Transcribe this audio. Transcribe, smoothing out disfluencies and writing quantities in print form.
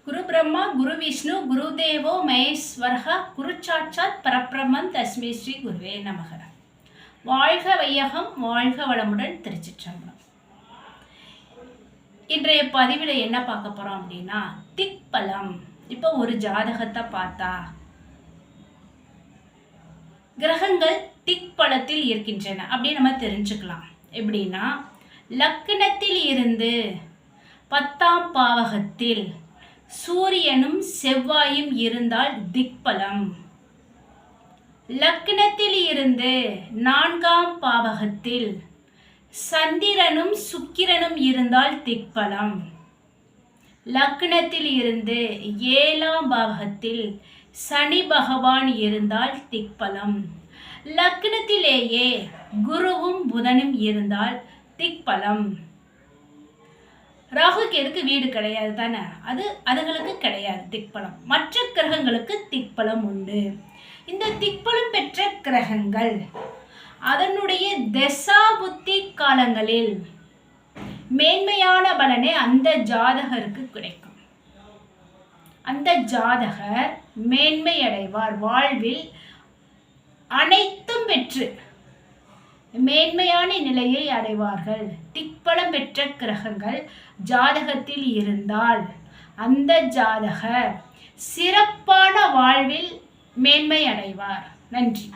குரு பிரம்மா குரு விஷ்ணு குரு தேவோ மகேஸ்வரஹ குரு சாட்சாத் பரபிரம்மம் தஸ்மை ஸ்ரீ குருவே நமக. வாழ்க வையகம், வாழ்க வளமுடன். திருச்சிற்றம்பலம். இன்றைய பதிவில் என்ன பார்க்க போறோம் அப்படின்னா, திக்பலம். இப்போ ஒரு ஜாதகத்தை பார்த்தா கிரகங்கள் திக்பலத்தில் இருக்கின்றன அப்படின்னு நம்ம தெரிஞ்சுக்கலாம். எப்படின்னா, லக்னத்தில் இருந்து 10ஆம் பாவகத்தில் சூரியனும் செவ்வாயும் இருந்தால் திக்பலம். லக்னத்தில் இருந்து 4ஆம் பாவகத்தில் சந்திரனும் சுக்கிரனும் இருந்தால் திக்பலம். லக்னத்தில் இருந்து 7ஆம் பாவகத்தில் சனி பகவான் இருந்தால் திக்பலம். லக்னத்திலேயே குருவும் புதனும் இருந்தால் திக்பலம். ராகு கேதுக்கு வீடு கிடையாது தானே, அதுகளுக்கு கிடையாது திக்பலம். மற்ற கிரகங்களுக்கு திக்பலம் உண்டு. இந்த திக்பலம் பெற்ற கிரகங்கள் அதனுடைய தசா புத்தி காலங்களில் மேன்மையான பலனே அந்த ஜாதகருக்கு கிடைக்கும். அந்த ஜாதகர் மேன்மை அடைவார். வாழ்வில் அனைத்தும் பெற்று மேன்மையான நிலையை அடைவார்கள். திக்பலம் பெற்ற கிரகங்கள் ஜாதகத்தில் இருந்தால் அந்த ஜாதகர் சிறப்பான வாழ்வில் மேன்மை அடைவார். நன்றி.